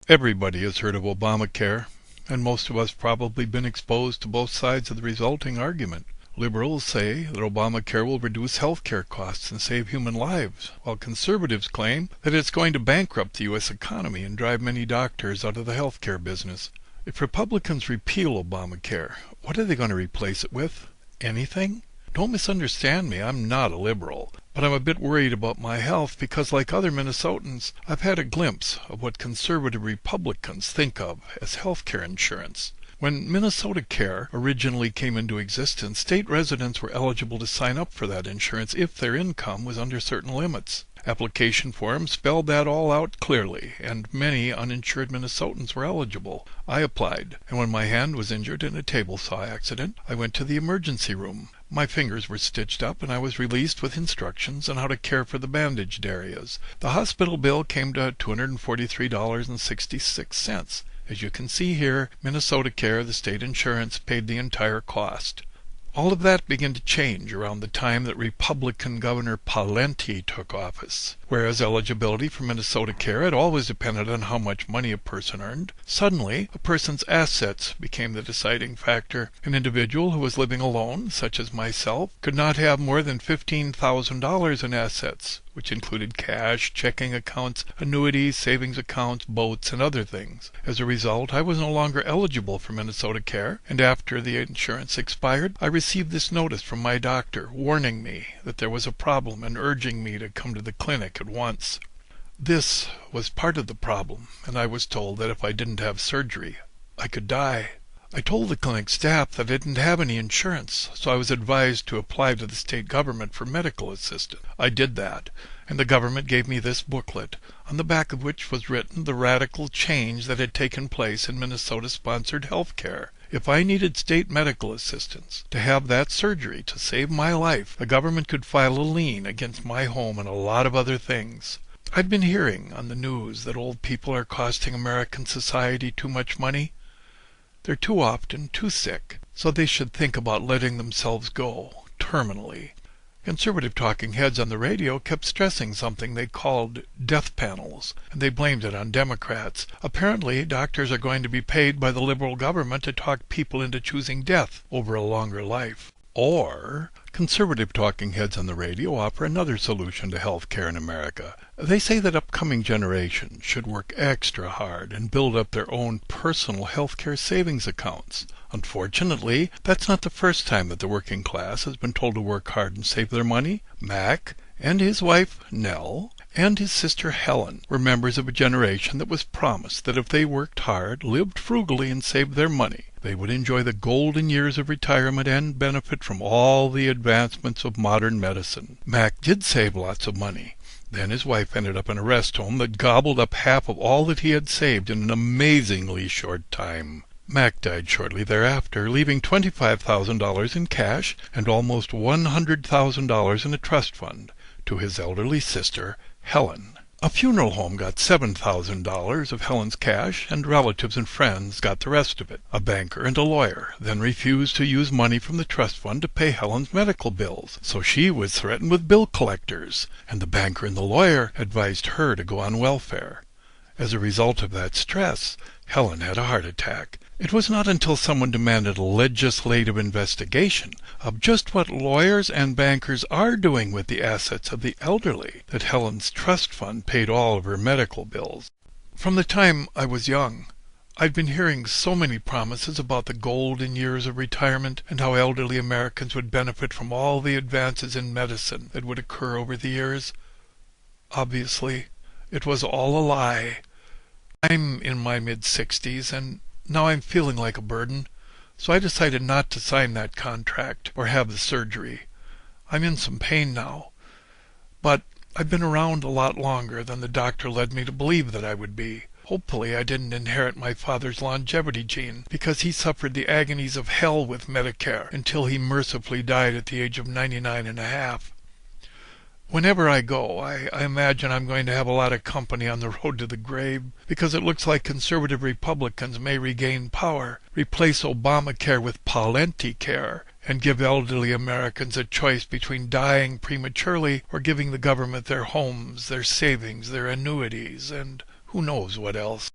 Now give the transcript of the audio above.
Everybody has heard of Obamacare, and most of us probably been exposed to both sides of the resulting argument. Liberals say that Obamacare will reduce health care costs and save human lives, while conservatives claim that it's going to bankrupt the U.S. economy and drive many doctors out of the health care business. If Republicans repeal Obamacare, what are they going to replace it with? Anything? Don't misunderstand me, I'm not a liberal, but I'm a bit worried about my health because, like other Minnesotans, I've had a glimpse of what conservative Republicans think of as health care insurance. When Minnesota Care originally came into existence, state residents were eligible to sign up for that insurance if their income was under certain limits. Application forms spelled that all out clearly, and many uninsured Minnesotans were eligible. I applied, and when my hand was injured in a table saw accident, I went to the emergency room. My fingers were stitched up, and I was released with instructions on how to care for the bandaged areas. The hospital bill came to $243.66. As you can see here, Minnesota Care, the state insurance, paid the entire cost. All of that began to change around the time that Republican Governor Pawlenty took office. Whereas eligibility for Minnesota Care had always depended on how much money a person earned, suddenly a person's assets became the deciding factor. An individual who was living alone, such as myself, could not have more than $15,000 in assets, which included cash, checking accounts, annuities, savings accounts, boats, and other things. As a result, I was no longer eligible for Minnesota Care, and after the insurance expired, I received this notice from my doctor warning me that there was a problem and urging me to come to the clinic at once. This was part of the problem, and I was told that if I didn't have surgery, I could die. I told the clinic staff that I didn't have any insurance, so I was advised to apply to the state government for medical assistance. I did that, and the government gave me this booklet, on the back of which was written the radical change that had taken place in Minnesota-sponsored health care. If I needed state medical assistance to have that surgery to save my life, the government could file a lien against my home and a lot of other things. I'd been hearing on the news that old people are costing American society too much money. They're too often too sick, so they should think about letting themselves go, terminally. Conservative talking heads on the radio kept stressing something they called death panels, and they blamed it on Democrats. Apparently, doctors are going to be paid by the liberal government to talk people into choosing death over a longer life. Or conservative talking heads on the radio offer another solution to health care in America. They say that upcoming generations should work extra hard and build up their own personal health care savings accounts. Unfortunately, that's not the first time that the working class has been told to work hard and save their money. Mac and his wife, Nell, and his sister Helen were members of a generation that was promised that if they worked hard, lived frugally, and saved their money, they would enjoy the golden years of retirement and benefit from all the advancements of modern medicine. Mac did save lots of money. Then his wife ended up in a rest home that gobbled up half of all that he had saved in an amazingly short time. Mac died shortly thereafter, leaving $25,000 in cash and almost $100,000 in a trust fund to his elderly sister, Helen. A funeral home got $7,000 of Helen's cash, and relatives and friends got the rest of it. A banker and a lawyer then refused to use money from the trust fund to pay Helen's medical bills, so she was threatened with bill collectors, and the banker and the lawyer advised her to go on welfare. As a result of that stress, Helen had a heart attack. It was not until someone demanded a legislative investigation of just what lawyers and bankers are doing with the assets of the elderly that Helen's trust fund paid all of her medical bills. From the time I was young, I'd been hearing so many promises about the golden years of retirement and how elderly Americans would benefit from all the advances in medicine that would occur over the years. Obviously, it was all a lie. I'm in my mid-60s, and now I'm feeling like a burden, so I decided not to sign that contract or have the surgery. I'm in some pain now, but I've been around a lot longer than the doctor led me to believe that I would be. Hopefully I didn't inherit my father's longevity gene, because he suffered the agonies of hell with Medicare until he mercifully died at the age of 99 and a half. Whenever I go, I imagine I'm going to have a lot of company on the road to the grave, because it looks like conservative Republicans may regain power, replace Obamacare with Pawlenty Care, and give elderly Americans a choice between dying prematurely or giving the government their homes, their savings, their annuities, and who knows what else.